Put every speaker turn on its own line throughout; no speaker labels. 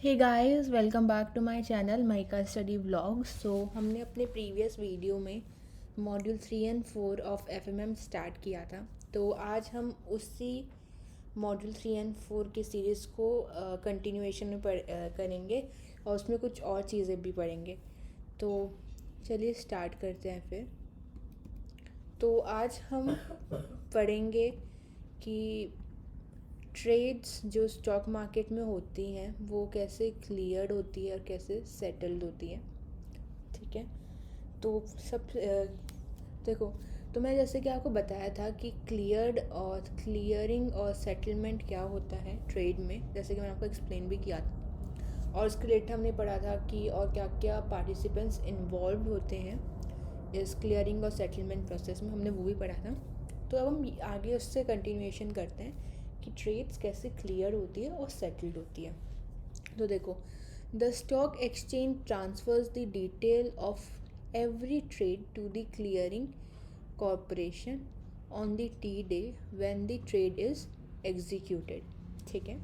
Hey guys, welcome back to my channel Mica study vlogs. हमने अपने previous video में module 3 and 4 of FMM start किया था। तो आज हम उसी मॉड्यूल 3 एंड 4 की सीरीज़ को कंटिन्यूएशन में करेंगे और उसमें कुछ और चीज़ें भी पढ़ेंगे। तो चलिए स्टार्ट करते हैं फिर। तो आज हम पढ़ेंगे कि ट्रेड्स जो स्टॉक मार्केट में होती हैं वो कैसे क्लियर्ड होती है और कैसे सेटल्ड होती है। ठीक है, तो देखो, तो मैं जैसे कि आपको बताया था कि क्लियरिंग और सेटलमेंट क्या होता है ट्रेड में, जैसे कि मैंने आपको एक्सप्लेन भी किया था। और उसके रिलेटेड हमने पढ़ा था कि और क्या क्या पार्टिसिपेंट्स इन्वॉल्व होते हैं इस क्लियरिंग और सेटलमेंट प्रोसेस में, हमने वो भी पढ़ा था। तो अब हम आगे उससे कंटिन्यूएशन करते हैं कि ट्रेड्स कैसे क्लियर होती है और सेटल्ड होती है। तो देखो, the stock exchange transfers the detail of every trade to the clearing corporation on the T day when the trade is executed. ठीक है,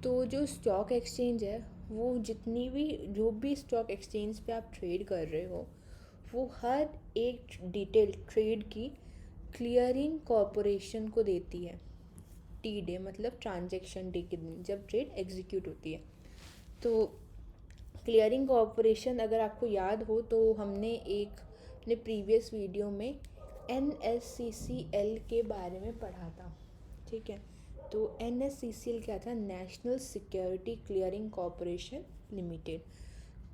तो जो स्टॉक एक्सचेंज है वो जो भी स्टॉक एक्सचेंज पे आप ट्रेड कर रहे हो वो हर एक डिटेल ट्रेड की क्लियरिंग कॉरपोरेशन को देती है। टी डे मतलब ट्रांजैक्शन डे के दिन जब ट्रेड एग्जीक्यूट होती है। तो क्लियरिंग कॉरपोरेशन अगर आपको याद हो तो हमने अपने प्रीवियस वीडियो में NSCCL के बारे में पढ़ा था। ठीक है, तो NSCCL क्या था? National security clearing corporation limited.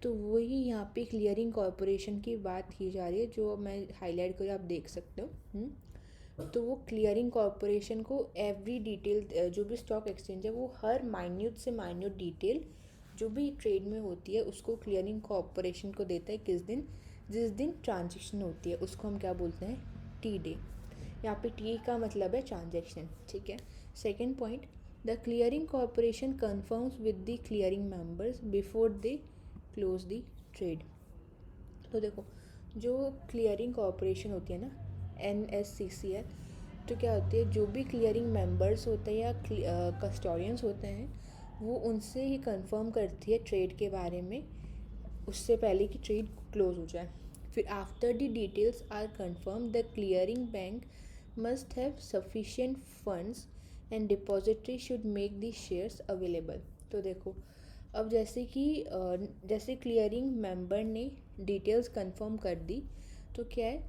तो वही यहाँ पे क्लियरिंग कॉरपोरेशन की बात की जा रही है, जो मैं हाईलाइट कर आप देख सकते हो। तो वो क्लियरिंग कॉरपोरेशन को एवरी डिटेल, जो भी स्टॉक एक्सचेंज है वो हर माइन्यूट से माइन्यूट डिटेल जो भी ट्रेड में होती है उसको क्लियरिंग कॉरपोरेशन को देता है। जिस दिन ट्रांजेक्शन होती है उसको हम क्या बोलते हैं? T day. यहाँ पे टी का मतलब है ट्रांजेक्शन। ठीक है, second point, the clearing corporation confirms with the clearing members before they close the trade. तो देखो, जो क्लियरिंग कॉरपोरेशन होती है ना, NSCCL, तो क्या होती है, जो भी क्लियरिंग मेंबर्स होते हैं या कस्टोडियंस होते हैं वो उनसे ही कंफर्म करती है ट्रेड के बारे में उससे पहले कि ट्रेड क्लोज हो जाए। फिर after the details are confirm the clearing bank must have sufficient funds and depository should make the shares available. तो देखो, अब जैसे क्लियरिंग मेंबर ने डिटेल्स कंफर्म कर दी तो क्या है,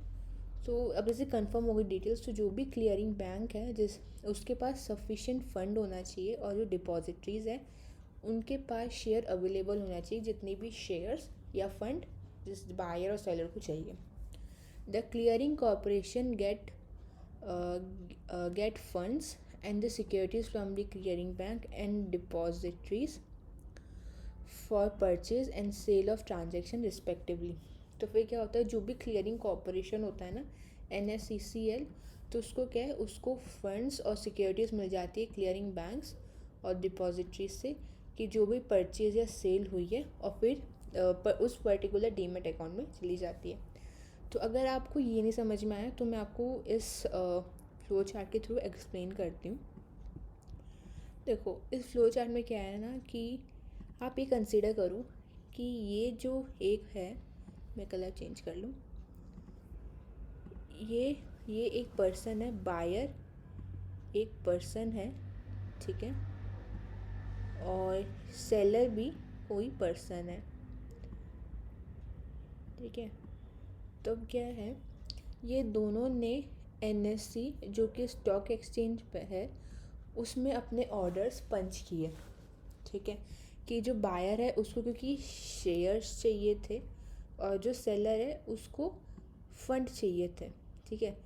तो अब जैसे कंफर्म हो गई डिटेल्स, तो जो भी क्लियरिंग बैंक है उसके पास सफिशिएंट फंड होना चाहिए और जो डिपॉजिटरीज है उनके पास शेयर अवेलेबल होना चाहिए, जितने भी शेयर्स या फंड जिस बायर और सेलर को चाहिए। The clearing corporation get funds and the securities from the clearing bank and depositories for purchase and sale of transaction respectively. तो फिर क्या होता है, जो भी क्लियरिंग कॉरपोरेशन होता है ना, NSCCL, तो उसको क्या है, उसको फंड्स और सिक्योरिटीज़ मिल जाती है क्लियरिंग बैंक्स और डिपॉजिटरीज से कि जो भी परचेज या सेल हुई है और फिर उस पर्टिकुलर डीमेट अकाउंट में चली जाती है। तो अगर आपको ये नहीं समझ में आया तो मैं आपको इस फ्लो चार्ट के थ्रू एक्सप्लेन करती हूँ। देखो, इस फ्लो चार्ट में क्या है ना कि आप ये कंसिडर करो कि ये जो एक है, मैं कलर चेंज कर लूँ, ये एक पर्सन है, बायर एक पर्सन है। ठीक है, और सेलर भी कोई पर्सन है। ठीक है, तो अब क्या है, ये दोनों ने NSC जो कि स्टॉक एक्सचेंज पे है उसमें अपने ऑर्डर्स पंच किए। ठीक है, कि जो बायर है उसको क्योंकि शेयर्स चाहिए थे और जो सेलर है उसको फंड चाहिए थे। ठीक है,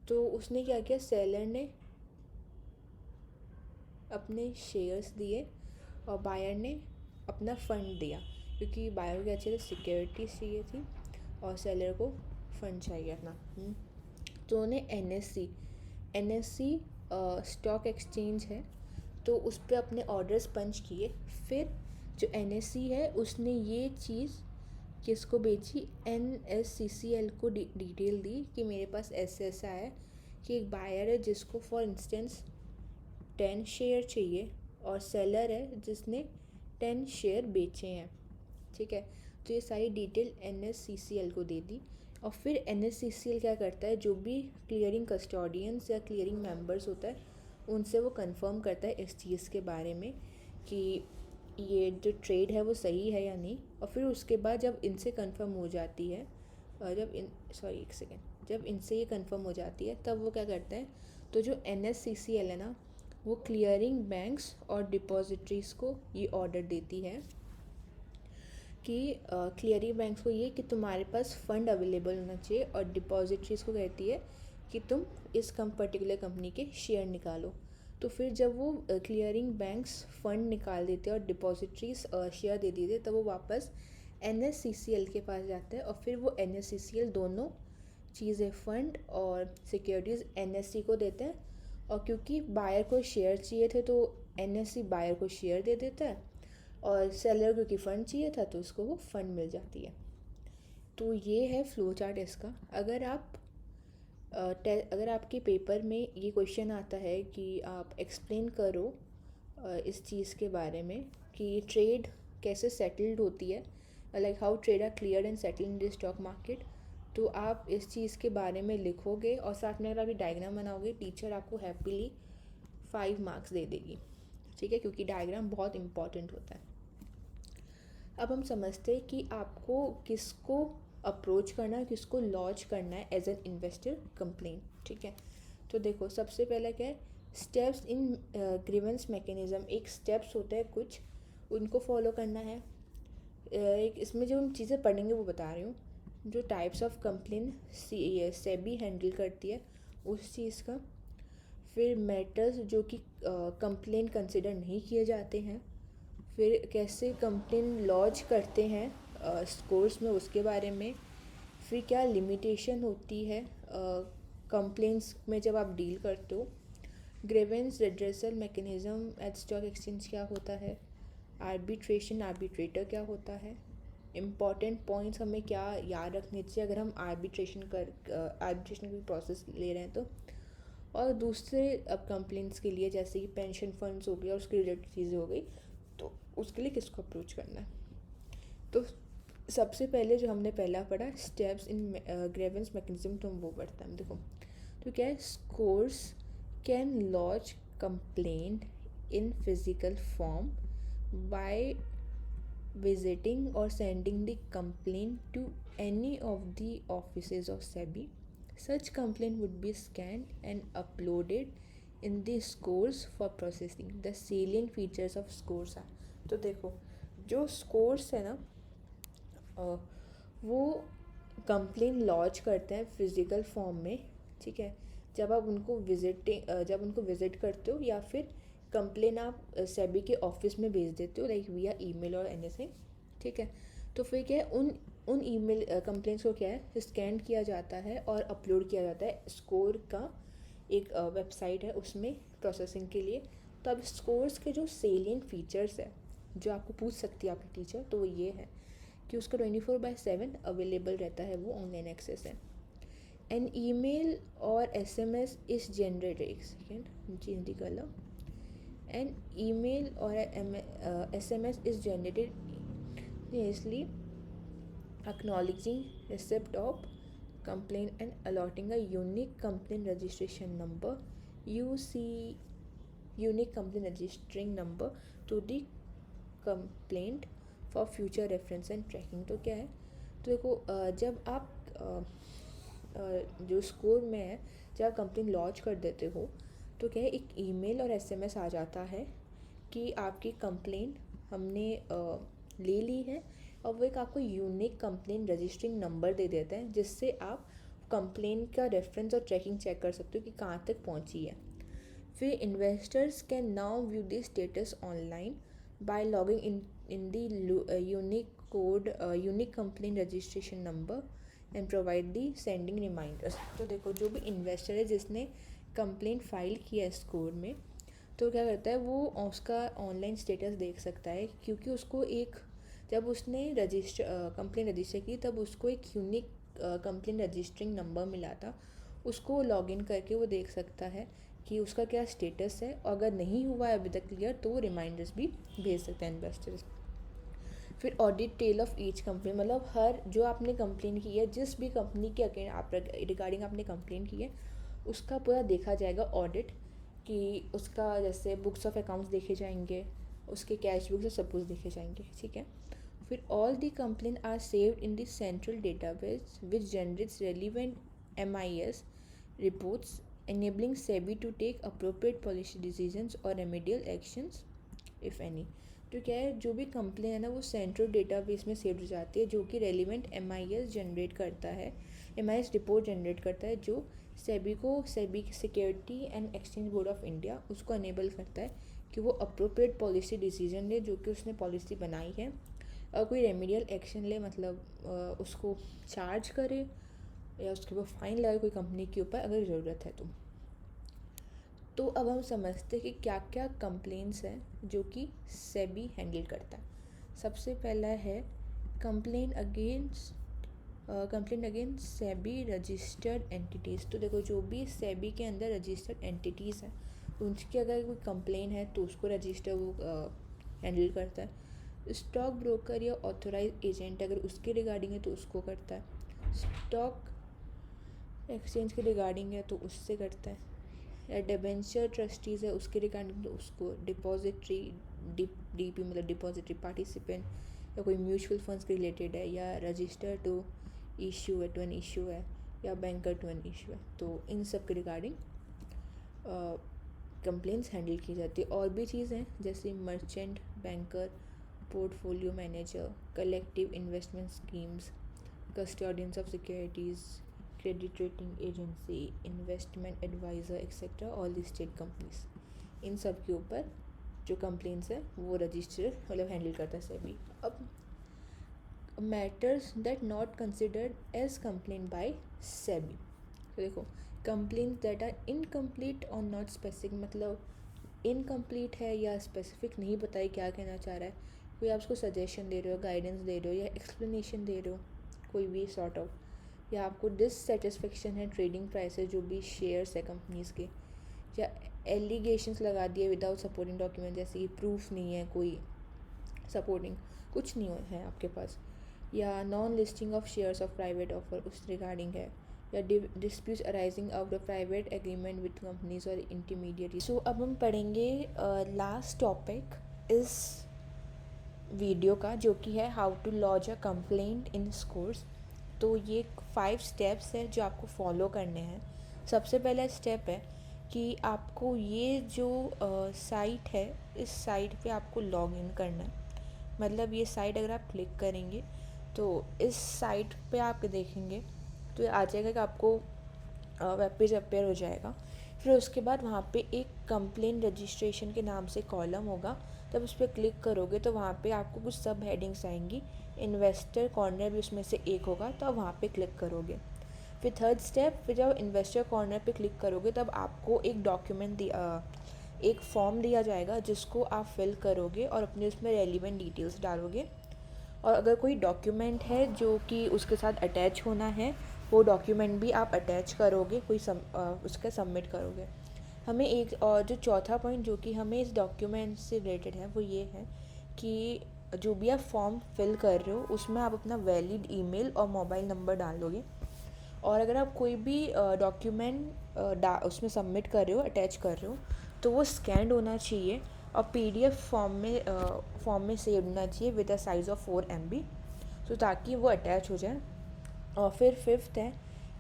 तो उसने क्या किया, सेलर ने अपने शेयर्स दिए और बायर ने अपना फंड दिया, क्योंकि बायर को क्या चाहिए, सिक्योरिटीज चाहिए थी और सेलर को फंड चाहिए था। तो उन्हें NSC स्टॉक एक्सचेंज है तो उस पर अपने ऑर्डर्स पंच किए। फिर जो NSC है उसने ये चीज़ किसको बेची, NSCCL को डिटेल दी कि मेरे पास ऐसा है कि एक बायर है जिसको फॉर इंस्टेंस 10 शेयर चाहिए और सेलर है जिसने 10 शेयर बेचे हैं, ठीक है। तो ये सारी डिटेल NSCCL को दे दी, और फिर NSCCL क्या करता है, जो भी क्लियरिंग कस्टोडियंस या क्लियरिंग मेंबर्स होता है उनसे वो कंफर्म करता है इस चीज़ के बारे में कि ये जो ट्रेड है वो सही है या नहीं। और फिर उसके बाद जब इनसे कंफर्म हो जाती है, जब इनसे ये कंफर्म हो जाती है तब वो क्या करते हैं, तो जो NSCCL है ना, वो क्लियरिंग बैंक्स और डिपॉजिटरीज़ को ये ऑर्डर देती है कि क्लियरिंग बैंक्स को ये कि तुम्हारे पास फ़ंड अवेलेबल होना चाहिए, और डिपॉजिटरीज़ को कहती है कि तुम इस पर्टिकुलर कंपनी के शेयर निकालो। तो फिर जब वो क्लियरिंग बैंक्स फ़ंड निकाल देते और डिपॉजिटरीज शेयर दे देते, तब वो वापस NSCCL के पास जाता है, और फिर वो NSCCL दोनों चीज़ें, फ़ंड और सिक्योरिटीज़ NSE को देते हैं। और क्योंकि बायर को शेयर चाहिए थे तो NSE बायर को शेयर दे देता है, और सेलर क्योंकि फ़ंड चाहिए था तो उसको वो फ़ंड मिल जाती है। तो ये है फ्लो चार्ट इसका। अगर आपके पेपर में ये क्वेश्चन आता है कि आप एक्सप्लेन करो इस चीज़ के बारे में कि ट्रेड कैसे सेटल्ड होती है, like how trade are cleared and settled in the stock market, तो आप इस चीज़ के बारे में लिखोगे और साथ में अगर आप डायग्राम बनाओगे, टीचर आपको हैप्पीली 5 मार्क्स दे देगी, ठीक है, क्योंकि डायग्राम बहुत इंपॉर्टेंट होता है। अब हम समझते हैं कि आपको किसको अप्रोच करना है, किसको लॉन्च करना है एज एन इन्वेस्टर कंप्लेंट, ठीक है। तो देखो, सबसे पहले क्या है, स्टेप्स इन ग्रीवेंस मैकेनिज़्म। एक स्टेप्स होते हैं कुछ, उनको फॉलो करना है। एक इसमें जो हम चीज़ें पढ़ेंगे वो बता रही हूँ। जो types of complain SEBI handle करती है उस चीज़ का। फिर मैटर्स जो कि कंप्लेन कंसिडर नहीं किए जाते हैं। फिर कैसे कंप्लेन लॉन्च करते हैं स्कोर्स में, उसके बारे में। फिर क्या लिमिटेशन होती है कंप्लेंट्स में जब आप डील करते हो। Grievance redressal mechanism at stock exchange क्या होता है। आर्बिट्रेशन, आर्बिट्रेटर क्या होता है। इम्पॉर्टेंट पॉइंट्स हमें क्या याद रखने चाहिए अगर हम आर्बिट्रेशन की प्रोसेस ले रहे हैं तो। और दूसरे अब कंप्लेंट्स के लिए जैसे कि पेंशन फंड्स हो गया और उसकी रिलेटेड चीज़ें हो गई, तो उसके लिए किसको अप्रोच करना है। तो सबसे पहले जो हमने पहला पढ़ा स्टेप्स इन ग्रीवेंस मैकेनिज्म, तो हम वो पढ़ते हैं। देखो तो क्या है, scores can launch complaint in physical form by visiting or sending the complaint to any of the offices of SEBI. Such complaint would be scanned and uploaded in the scores for processing. The salient features of scores are, तो देखो जो scores है ना वो complain launch करते हैं physical form में, ठीक है। जब आप उनको विज़िट करते हो या फिर कंप्लेन आप सेबी के ऑफिस में भेज देते हो, लाइक विया ईमेल और एनीथिंग, ठीक है। तो फिर क्या है, उन ईमेल कंप्लेंट्स को क्या है स्कैन किया जाता है और अपलोड किया जाता है स्कोर का एक वेबसाइट है उसमें प्रोसेसिंग के लिए। तो अब स्कोर्स के जो सेलियंट फीचर्स है जो आपको पूछ सकती है आपकी टीचर, तो वो ये है कि उसका 24/7 अवेलेबल रहता है, वो ऑनलाइन एक्सेस है। एन ईमेल और SMS इज जनरेटेड, एक second change the colour. An email or SMS is generated initially acknowledging receipt of complaint and allotting a unique complaint registration number unique complaint registering number to the complaint for future reference and tracking। तो क्या है, तो देखो जब आप जो score में है, जब आप कंप्लेंट लॉन्च कर देते हो तो क्या है, एक ईमेल और SMS आ जाता है कि आपकी कंप्लेंट हमने ले ली है, और वो एक आपको यूनिक कंप्लेंट रजिस्टरिंग नंबर दे देते हैं जिससे आप कंप्लेंट का रेफरेंस और ट्रैकिंग चेक कर सकते हो कि कहाँ तक पहुँची है। फिर investors can now view the status online by logging in the unique complaint registration number and provide the sending reminders. तो देखो जो भी इन्वेस्टर है जिसने कंप्लेंट फाइल किया है स्कोर में, तो क्या करता है वो उसका ऑनलाइन स्टेटस देख सकता है, क्योंकि उसको एक जब उसने कंप्लेंट रजिस्टर की तब उसको एक यूनिक कंप्लेंट रजिस्टरिंग नंबर मिला था, उसको लॉगिन करके वो देख सकता है कि उसका क्या स्टेटस है, और अगर नहीं हुआ है अभी तक क्लियर तो वो रिमाइंडर्स भी भेज सकते हैं इन्वेस्टर्स। फिर audit trail of each company, मतलब हर जो आपने कंप्लेन की है, जिस भी कंपनी के अगेंस्ट आप रिगार्डिंग आपने कंप्लेन की है, उसका पूरा देखा जाएगा ऑडिट, कि उसका जैसे बुक्स ऑफ अकाउंट्स देखे जाएंगे, उसके कैश बुक्स और सब कुछ देखे जाएंगे, ठीक है। फिर all the complain are saved in the central database which generates relevant MIS reports, enabling SEBI to take appropriate policy decisions or remedial actions if any। तो क्या है, जो भी कंप्लेन है ना वो सेंट्रल डेटाबेस में सेव हो जाती है, जो कि रेलिवेंट MIS जनरेट करता है, MIS रिपोर्ट जनरेट करता है, जो SEBI security and exchange board of India उसको अनेबल करता है कि वो अप्रोप्रिएट पॉलिसी डिसीजन ले, जो कि उसने पॉलिसी बनाई है, और कोई रेमेडियल एक्शन ले, मतलब उसको चार्ज करे या उसके ऊपर फाइन लगाए कोई कंपनी के ऊपर अगर ज़रूरत है तो अब हम समझते हैं कि क्या क्या कंप्लेंट्स हैं जो कि सेबी हैंडल करता है। सबसे पहला है complain against SEBI registered entities. तो देखो, जो भी सेबी के अंदर रजिस्टर्ड एंटिटीज़ हैं उनकी अगर कोई कंप्लेन है तो उसको रजिस्टर वो हैंडल करता है। स्टॉक ब्रोकर या ऑथोराइज एजेंट अगर उसके रिगार्डिंग है तो उसको करता है। स्टॉक एक्सचेंज के रिगार्डिंग है तो उससे करता है, या डिबेंचर ट्रस्टीज़ है उसके रिगार्डिंग तो उसको। डिपॉजिटरी DP मतलब डिपॉजिटरी पार्टिसिपेंट, या कोई म्यूचुअल फंड्स के रिलेटेड है, या रजिस्टर टू एन इशू है, या बैंकर टू एन इशू है, तो इन सब के रिगार्डिंग कंप्लेंट्स हैंडल की जाती है। और भी चीज़ें हैं जैसे merchant banker, portfolio manager, collective investment schemes, custodians of securities, credit rating agency, investment adviser etcetera, all the state companies, इन सब के ऊपर जो कंप्लेंट्स है वो रजिस्टर मतलब हैंडल करता है सेबी। अब matters that not considered as complain by SEBI. तो देखो, कंप्लेंट्स दैट आर इनकम्प्लीट और नॉट स्पेसिफिक, मतलब इनकम्प्लीट है या स्पेसिफिक नहीं बताई क्या कहना चाह रहा है, कोई आप उसको सजेशन दे रहे हो, गाइडेंस दे रहे हो, या एक्सप्लेनेशन दे रहे हो, कोई भी सॉर्ट ऑफ, या आपको डिससेटिस्फेक्शन है ट्रेडिंग प्राइसेस जो भी शेयर्स है कंपनीज़ के, या एलिगेशंस लगा दिए विदाउट सपोर्टिंग डॉक्यूमेंट, जैसे कि प्रूफ नहीं है, कोई सपोर्टिंग कुछ नहीं है आपके पास, या non listing of shares of private offer उस रिगार्डिंग है, या disputes arising out of private agreement with companies और इंटरमीडिएट। सो अब हम पढ़ेंगे लास्ट टॉपिक इस वीडियो का, जो कि है how to lodge a complaint in course. तो ये 5 स्टेप्स हैं जो आपको फॉलो करने हैं। सबसे पहला स्टेप है कि आपको ये जो साइट है, इस साइट पे आपको लॉग इन करना है। मतलब ये साइट अगर आप क्लिक करेंगे तो इस साइट पे आप देखेंगे तो आ जाएगा कि आपको वेब पेज अपेयर हो जाएगा। फिर उसके बाद वहाँ पे एक कंप्लेन रजिस्ट्रेशन के नाम से कॉलम होगा, तब उस पर क्लिक करोगे तो वहाँ पे आपको कुछ सब हेडिंग्स आएंगी। इन्वेस्टर कॉर्नर भी उसमें से एक होगा, तो आप वहाँ पे क्लिक करोगे। फिर थर्ड स्टेप, फिर जब इन्वेस्टर कॉर्नर पे क्लिक करोगे तब आपको एक डॉक्यूमेंट एक फॉर्म दिया जाएगा जिसको आप फिल करोगे और अपने उसमें रेलिवेंट डिटेल्स डालोगे। और अगर कोई डॉक्यूमेंट है जो कि उसके साथ अटैच होना है, वो डॉक्यूमेंट भी आप अटैच करोगे, उसका सबमिट करोगे। हमें एक और जो चौथा पॉइंट जो कि हमें इस डॉक्यूमेंट से रिलेटेड है वो ये है कि जो भी आप फॉर्म फिल कर रहे हो उसमें आप अपना वैलिड ईमेल और मोबाइल नंबर डाल दोगे। और अगर आप कोई भी डॉक्यूमेंट उसमें सबमिट कर रहे हो, अटैच कर रहे हो, तो वो स्कैंड होना चाहिए और PDF फॉर्म में सेव होना चाहिए with a size of 4 MB, तो ताकि वो अटैच हो जाए। और फिर फिफ्थ है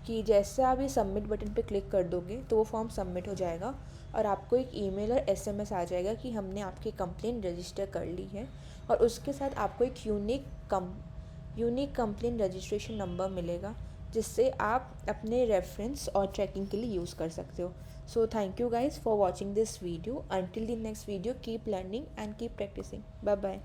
कि जैसे आप ये सबमिट बटन पे क्लिक कर दोगे तो वो फॉर्म सबमिट हो जाएगा और आपको एक ईमेल और SMS आ जाएगा कि हमने आपकी कंप्लेन रजिस्टर कर ली है। और उसके साथ आपको एक यूनिक कंप्लेन रजिस्ट्रेशन नंबर मिलेगा, जिससे आप अपने रेफरेंस और ट्रैकिंग के लिए यूज़ कर सकते हो। So thank you guys for watching this video. Until the next video, keep learning and keep practising. Bye bye.